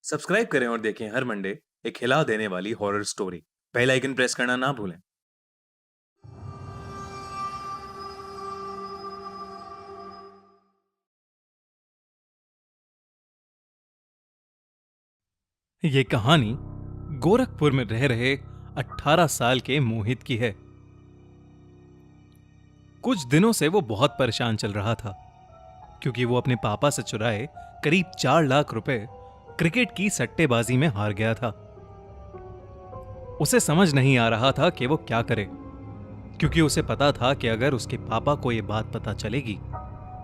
Subscribe करें और देखें हर मंडे एक हिला देने वाली horror story. Bell icon press करना ना भूलें। ये कहानी गोरखपुर में रह रहे 18 साल के मोहित की है। कुछ दिनों से वो बहुत परेशान चल रहा था क्योंकि वो अपने पापा से चुराए करीब 4 लाख रुपए क्रिकेट की सट्टेबाजी में हार गया था। उसे समझ नहीं आ रहा था कि वो क्या करे, क्योंकि उसे पता था कि अगर उसके पापा को ये बात पता चलेगी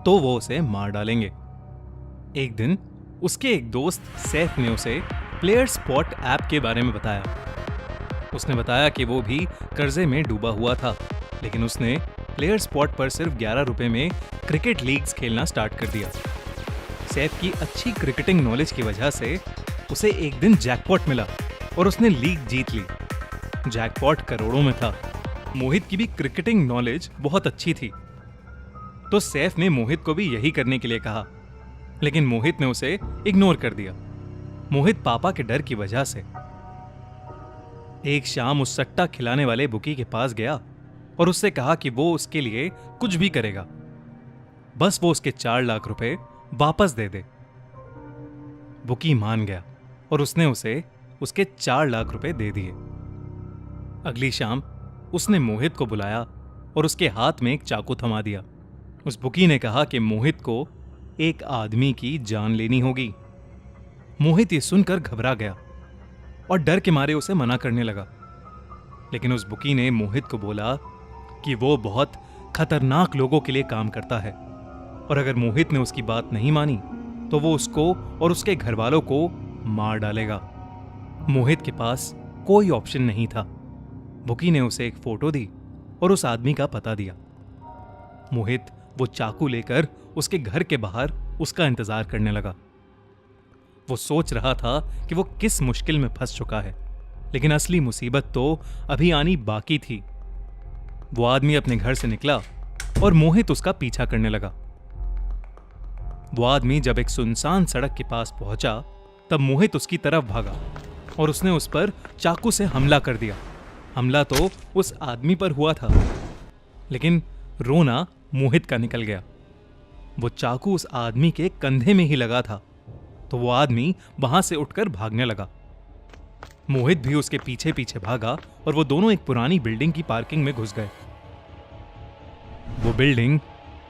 तो वो उसे मार डालेंगे। एक दिन उसके एक दोस्त सैफ ने उसे प्लेयर स्पॉट ऐप के बारे में बताया। उसने बताया कि वो भी कर्जे में डूबा हुआ था, लेकिन उसने प्लेयर स्पॉट पर सिर्फ 11 रुपए में क्रिकेट लीग्स खेलना स्टार्ट कर दिया। सैफ की अच्छी क्रिकेटिंग नॉलेज की वजह से उसे एक दिन जैकपॉट मिला और उसने लीग जीत ली। जैकपॉट करोड़ों में था। मोहित की भी क्रिकेटिंग नॉलेज बहुत अच्छी थी, तो सैफ ने मोहित को भी यही करने के लिए कहा, लेकिन मोहित ने उसे इग्नोर कर दिया। मोहित पापा के डर की वजह से एक शाम उस सट्टा खिलाने वाले बुकी के पास गया और उससे कहा कि वो उसके लिए कुछ भी करेगा, बस वो उसके 4 लाख रुपए वापस दे दे। बुकी मान गया और उसने उसे उसके 4 लाख रुपए दे दिए। अगली शाम उसने मोहित को बुलाया और उसके हाथ में एक चाकू थमा दिया। उस बुकी ने कहा कि मोहित को एक आदमी की जान लेनी होगी। मोहित ये सुनकर घबरा गया और डर के मारे उसे मना करने लगा, लेकिन उस बुकी ने मोहित को बोला कि वो बहुत खतरनाक लोगों के लिए काम करता है और अगर मोहित ने उसकी बात नहीं मानी तो वो उसको और उसके घर वालों को मार डालेगा। मोहित के पास कोई ऑप्शन नहीं था। बुकी ने उसे एक फोटो दी और उस आदमी का पता दिया। मोहित वो चाकू लेकर उसके घर के बाहर उसका इंतजार करने लगा। वो सोच रहा था कि वो किस मुश्किल में फंस चुका है, लेकिन असली मुसीबत तो अभी आनी बाकी थी। वो आदमी अपने घर से निकला और मोहित उसका पीछा करने लगा। वो आदमी जब एक सुनसान सड़क के पास पहुंचा तब मोहित उसकी तरफ भागा और उसने उस पर चाकू से हमला कर दिया। हमला तो उस आदमी पर हुआ था, लेकिन रोना मोहित का निकल गया। वो चाकू उस आदमी के कंधे में ही लगा था, तो वो आदमी वहां से उठकर भागने लगा। मोहित भी उसके पीछे पीछे भागा और वो दोनों एक पुरानी बिल्डिंग की पार्किंग में घुस गए। वो बिल्डिंग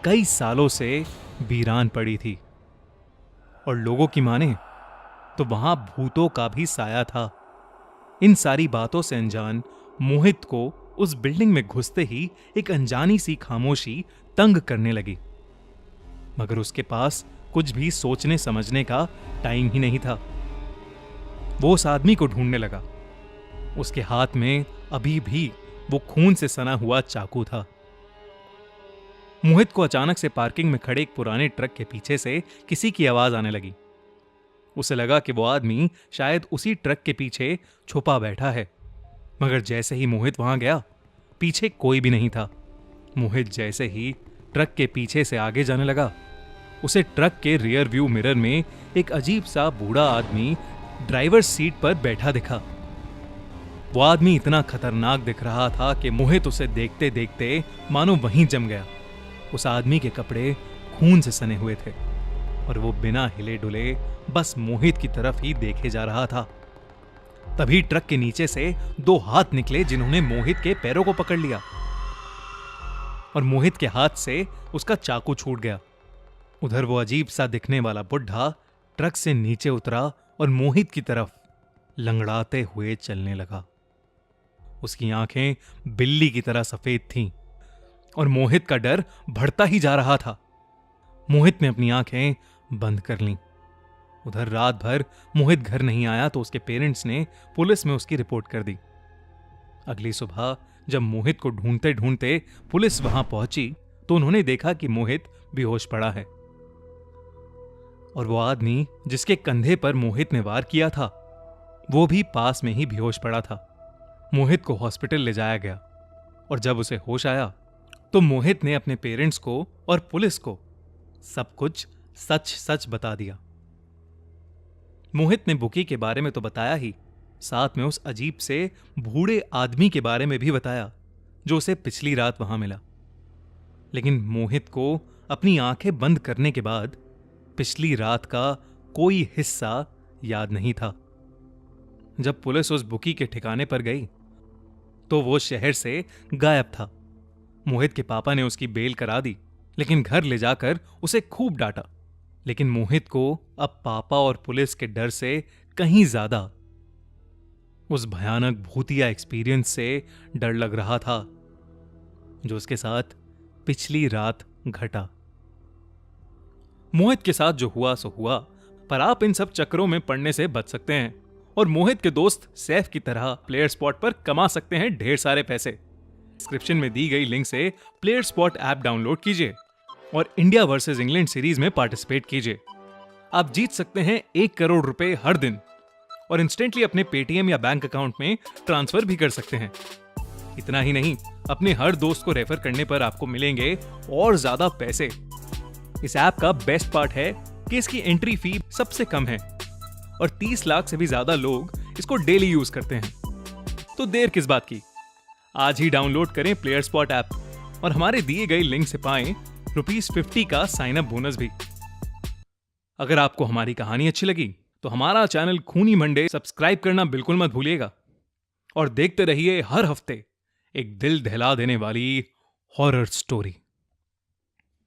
कई सालों से वीरान पड़ी थी और लोगों की माने तो वहां भूतों का भी साया था। इन सारी बातों से अनजान मोहित को उस बिल्डिंग में घुसते ही एक अनजानी सी खामोशी तंग करने लगी, मगर उसके पास कुछ भी सोचने समझने का टाइम ही नहीं था। वो उस आदमी को ढूंढने लगा। उसके हाथ में अभी भी वो खून से सना हुआ चाकू था। मोहित को अचानक से पार्किंग में खड़े एक पुराने ट्रक के पीछे से किसी की आवाज आने लगी। उसे लगा कि वो आदमी शायद उसी ट्रक के पीछे छुपा बैठा है, मगर जैसे ही मोहित वहां गया पीछे कोई भी नहीं था। मोहित जैसे ही ट्रक के पीछे से आगे जाने लगा, उसे ट्रक के रियर व्यू मिरर में एक अजीब सा बूढ़ा आदमी ड्राइवर सीट पर बैठा दिखा। वो आदमी इतना खतरनाक दिख रहा था कि मोहित उसे देखते देखते मानो वहीं जम गया। उस आदमी के कपड़े खून से सने हुए थे और वो बिना हिले डुले बस मोहित की तरफ ही देखे जा रहा था। तभी ट्रक के नीचे से 2 हाथ निकले जिन्होंने मोहित के पैरों को पकड़ लिया और मोहित के हाथ से उसका चाकू छूट गया। उधर वो अजीब सा दिखने वाला बुढ़ा ट्रक से नीचे उतरा और मोहित की तरफ लंगड़ाते हुए चलने लगा। उसकी आंखें बिल्ली की तरह सफेद थीं और मोहित का डर बढ़ता ही जा रहा था। मोहित ने अपनी आंखें बंद कर लीं। उधर रात भर मोहित घर नहीं आया तो उसके पेरेंट्स ने पुलिस में उसकी रिपोर्ट कर दी। अगली सुबह जब मोहित को ढूंढते ढूंढते पुलिस वहां पहुंची तो उन्होंने देखा कि मोहित बेहोश पड़ा है और वो आदमी जिसके कंधे पर मोहित ने वार किया था वो भी पास में ही बेहोश पड़ा था। मोहित को हॉस्पिटल ले जाया गया और जब उसे होश आया तो मोहित ने अपने पेरेंट्स को और पुलिस को सब कुछ सच सच बता दिया। मोहित ने बुकी के बारे में तो बताया ही, साथ में उस अजीब से बूढ़े आदमी के बारे में भी बताया जो उसे पिछली रात वहां मिला। लेकिन मोहित को अपनी आंखें बंद करने के बाद पिछली रात का कोई हिस्सा याद नहीं था। जब पुलिस उस बुकी के ठिकाने पर गई तो वो शहर से गायब था। मोहित के पापा ने उसकी बेल करा दी, लेकिन घर ले जाकर उसे खूब डांटा। लेकिन मोहित को अब पापा और पुलिस के डर से कहीं ज्यादा उस भयानक भूतिया एक्सपीरियंस से डर लग रहा था जो उसके साथ पिछली रात घटा। मोहित के साथ जो हुआ सो हुआ, पर आप इन सब चक्करों में पड़ने से बच सकते हैं और मोहित के दोस्त सैफ की तरह प्लेयर स्पॉट पर कमा सकते हैं ढेर सारे पैसे। डिस्क्रिप्शन में दी गई लिंक से प्लेयर स्पॉट ऐप डाउनलोड कीजिए और इंडिया वर्सेस इंग्लैंड सीरीज में पार्टिसिपेट कीजिए। आप जीत सकते हैं 1 करोड़ रुपए हर दिन और इंस्टेंटली अपने पेटीएम या बैंक अकाउंट में ट्रांसफर भी कर सकते हैं। इतना ही नहीं, अपने हर दोस्त को रेफर करने पर आपको मिलेंगे और ज्यादा पैसे। इस ऐप का बेस्ट पार्ट है कि इसकी एंट्री फी सबसे कम है और 30 लाख से भी ज्यादा लोग इसको डेली यूज करते हैं। तो देर किस बात की, आज ही डाउनलोड करें प्लेयर स्पॉट ऐप और हमारे दिए गए लिंक से पाएं ₹50 का साइन अप बोनस भी। अगर आपको हमारी कहानी अच्छी लगी तो हमारा चैनल खूनी मंडे सब्सक्राइब करना बिल्कुल मत भूलिएगा और देखते रहिए हर हफ्ते एक दिल दहला देने वाली हॉरर स्टोरी।